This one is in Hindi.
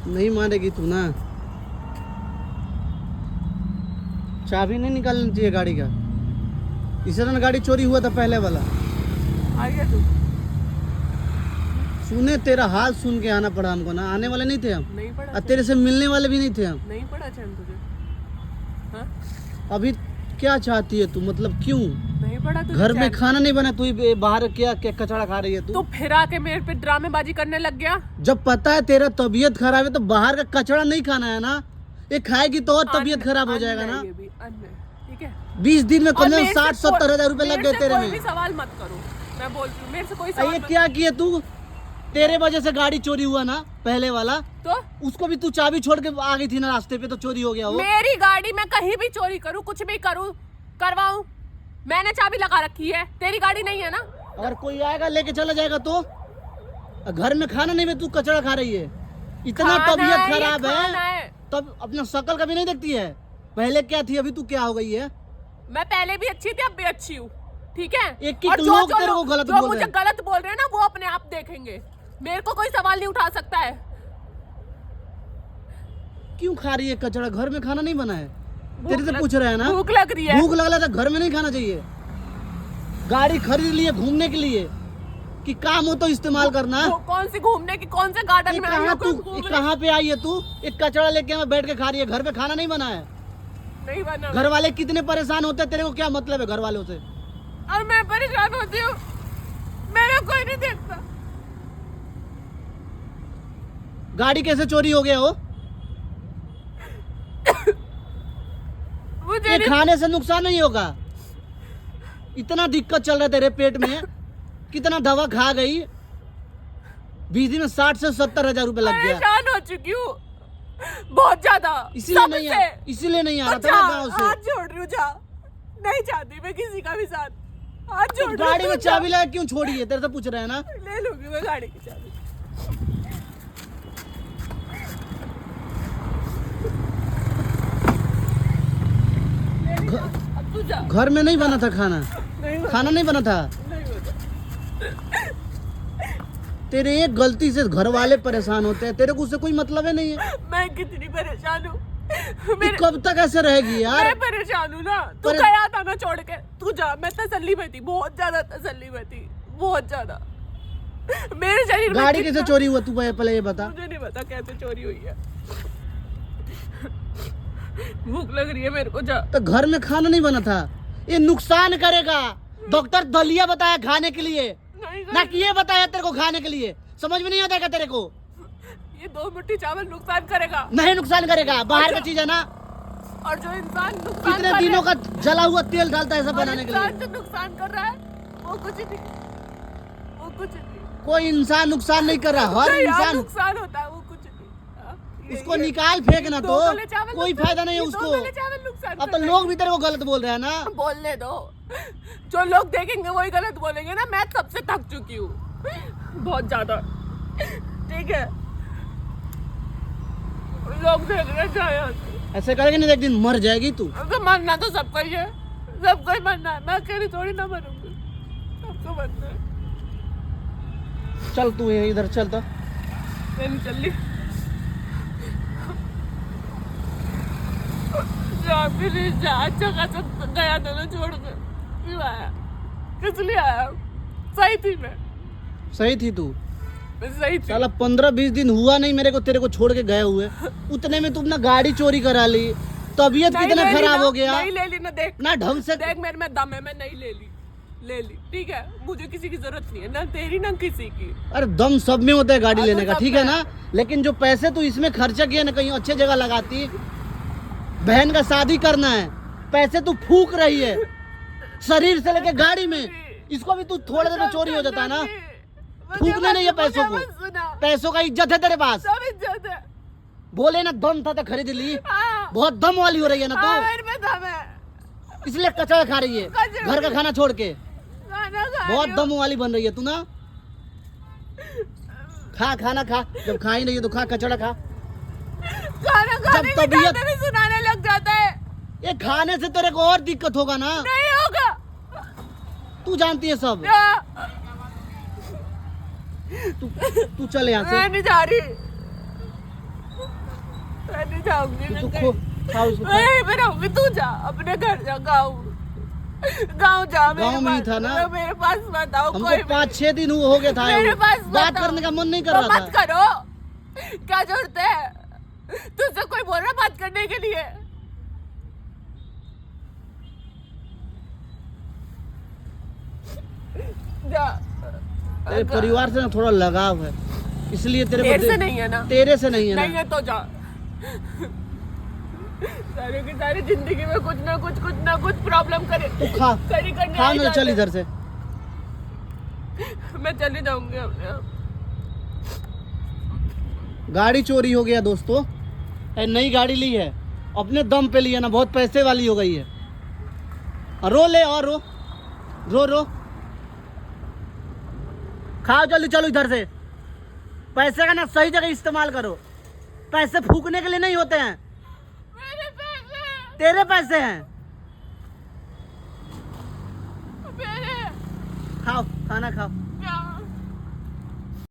नहीं मानेगी तू ना। चाबी नहीं निकालनी चाहिए गाड़ी का। इस तरह गाड़ी चोरी हुआ था पहले वाला। आ गया तू? सुने तेरा हाल सुन के आना पड़ा हमको ना। आने वाले नहीं थे हम। नहीं पड़ा और तेरे से मिलने वाले भी नहीं थे हम। नहीं पड़ा चैन तुझे? हाँ? अभी क्या चाहती है तू? मतलब क्यों? नहीं पड़ा तुझे? घर में खाना नहीं बना, तू बाहर क्या क्या कचड़ा खा रही है तो तू? फिर आके मेरे पे ड्रामेबाजी करने लग गया। जब पता है तेरा तबीयत खराब है तो बाहर का कचड़ा नहीं खाना है ना। ये खाएगी तो और तबीयत खराब हो जाएगा ना। ये भी अन्न है, ठीक है? 20 दिन में कम से कम 60-70 60-70 हजार रुपए लग गए तेरे कोई भी में। सवाल मत करो, मैं बोलती हूँ, मेरे से कोई सवाल ये मत क्या किए तू? तेरे वजह से गाड़ी चोरी हुआ ना पहले वाला। तो उसको भी तू चाबी छोड़ के आ गई थी ना रास्ते पे, तो चोरी हो गया वो। मेरी गाड़ी में कहीं भी चोरी करूँ, कुछ भी करूँ, करवाऊं, मैंने चाबी लगा रखी है। तेरी गाड़ी नहीं है ना। अगर कोई आएगा लेके चला जाएगा तो? घर में खाना नहीं है, तू कचड़ा खा रही है। इतना खाना तबीयत है, ये खराब खाना है तब अपना शकल कभी नहीं देखती है। पहले क्या थी, अभी तू क्या हो गई है? मैं पहले भी अच्छी थी, अब भी अच्छी हूँ, ठीक है? एक और लोग तेरे को गलत बोल रहे मुझे हैं। गलत बोल रहे हैं ना, वो अपने आप देखेंगे। मेरे को कोई सवाल नहीं उठा सकता है। क्यों खा रही है कचड़ा? घर में खाना नहीं बना है? तेरे से पूछ रहे हैं ना। भूख लग रही है। भूख लग रहा था, घर में नहीं खाना चाहिए। गाड़ी खरीद लिए घूमने के लिए कि काम हो तो इस्तेमाल करना। कौन सी घूमने की, कौन से गार्डन में आई हो? कहाँ पे आई है तू? एक कचड़ा लेके मैं बैठ के खा रही है। घर में खाना नहीं बना है। नहीं बना। घर वाले कितने परेशान होते हैं, तेरे को क्या मतलब है घर वालों से? और मैं परेशान होती हूँ, मेरा कोई नहीं देखता। गाड़ी कैसे चोरी हो गया हो? मुझे खाने से नुकसान नहीं होगा। इतना दिक्कत चल रहा है तेरे पेट में, कितना दवा खा गई। 20 दिन में 60 से 70 हजार रुपए लग गया। परेशान हो चुकी हूँ बहुत ज्यादा। इसीलिए नहीं आ रहा था ना गाँव से। हाथ जोड़ रही हूँ, जा, नहीं चाहती मैं किसी का भी साथ। हाथ जोड़ रही हूँ, गाड़ी में तू जा। चाबी लगा क्यों छोड़ी है? तेरे से पूछ रहे हैं ना। ले लूंगी मैं गाड़ी की चाबी। अब तू जा। घर में नहीं बना था खाना? खाना नहीं बना था? तेरे एक गलती से घर वाले परेशान होते हैं, तेरे को उससे कोई मतलब है नहीं है। मैं कितनी परेशान हूँ। तू कब तक ऐसे रहेगी यार? मैं परेशान हूँ ना। तू गया था ना छोड़ के, तू जा। मैं तसल्ली में थी, बहुत ज्यादा तसल्ली में थी, बहुत ज्यादा। मेरे शरीर में गाड़ी कैसे चोरी हुआ? तू पहले ये बता। मुझे नहीं पता कैसे चोरी हुई है। भूख लग रही है मेरे को, जा। तो घर में खाना नहीं बना था, ये नुकसान करेगा। डॉक्टर दलिया बताया खाने के लिए, ना कि ये बताया तेरे को खाने के लिए। समझ में नहीं आता क्या तेरे को? ये 2 मुट्ठी चावल नुकसान करेगा? नहीं नुकसान करेगा, बाहर का चीज है ना। और जो इंसान नुकसान कितने दिनों का जला हुआ तेल डालता है सब बनाने के लिए। जो नुकसान कर रहा है वो कुछ नहीं, वो कुछ नहीं। कोई इंसान नुकसान नहीं कर रहा, हर इंसान नुकसान होता है, वो कुछ नहीं। उसको निकाल फेंकना तो कोई फायदा नहीं है उसको। नुकसान अब तो लोग भी तेरे को गलत बोल रहे हैं ना। बोलने दो, जो लोग देखेंगे वही गलत बोलेंगे ना। मैं सबसे थक चुकी हूँ बहुत ज्यादा, ठीक है? लोग देख रहे जाए, ऐसे करेंगे नहीं, एक दिन मर जाएगी तू। तो मरना तो सबका ही है, सबको ही मरना है। मैं अकेली थोड़ी ना मरूंगी, सबको मरना है। चल तू इधर चल तो। मैं नहीं चल रही। अच्छा खासा गया था ना छोड़ कर, क्यों आया? किस लिए आया? सही थी मैं, सही थी तू। मैं सही थी। साला 15-20 दिन हुआ नहीं मेरे को तेरे को छोड़ के गए हुए, उतने में तू अपना गाड़ी चोरी करा ली। तबीयत कितना खराब हो गया। नहीं ले ली ना, देख ना ढंग से। देख मेरे में दम है, मैं नहीं ले ली, ले ली, ठीक है? मुझे किसी की जरूरत नहीं है, ना तेरी ना किसी की। अरे दम सब में होता है गाड़ी लेने का, ठीक है ना? लेकिन जो पैसे तू इसमें खर्चा किया ना, कहीं अच्छे जगह लगाती। बहन का शादी करना है, पैसे तू फूक रही है शरीर से लेके गाड़ी में। इसको भी तू थोड़ा देर में चोरी हो जाता है ना। फूकने नहीं है पैसों को, पैसों का इज्जत है तेरे पास। सब इज्जत है। बोले ना दम था तो खरीद ली। बहुत दम वाली हो रही है ना तू, मेरे में दम है, इसलिए कचड़ा खा रही है घर का खाना छोड़ के। खाना खा बहुत रही हूँ। दम वाली बन रही है तू ना। खा खाना खा, जब खा ही नहीं है तो खा, कचड़ा खा। खाना खाने जब के तबीयत- टाइम में भी सुनाने लग जाता है। ये खाने से तेरे को और दिक्कत होगा ना, नहीं होगा, तू जानती है सब। तू चल यहाँ मैं से। नहीं जा रही। मैं नहीं जाऊंगी तू मैं खो कहीं। खा उसको खा। मैं यहीं पे रहूंगी, तू जा अपने घर जा, गाँव जा मेरे गाँव में ही पास, था ना? मेरे पास मत आओ हमको कोई भी। 5-6 दिन हो गया था मेरे पास मत बात आओ। करने का मन नहीं कर तो रहा मत था। करो, क्या जरूरत है? तुझसे कोई बोल रहा बात करने के लिए? जा। तेरे परिवार से ना थोड़ा लगाव है, इसलिए तेरे तेरे को से नहीं है ना? तेरे से नहीं है नहीं ना? है तो जा। सारे की सारी जिंदगी में कुछ ना कुछ प्रॉब्लम करे, तू खा करी करने खा आ ना, जाते। चल इधर से। मैं चली जाऊंगी अपने आप। गाड़ी चोरी हो गया दोस्तों, नई गाड़ी ली है, अपने दम पे ली है ना, बहुत पैसे वाली हो गई है। रो ले और रो रो रो, खाओ जल्दी, चलो इधर से। पैसे का ना सही जगह इस्तेमाल करो, पैसे फूकने के लिए नहीं होते हैं। मेरे पैसे, तेरे पैसे हैं, मेरे खाओ खाना खाओ।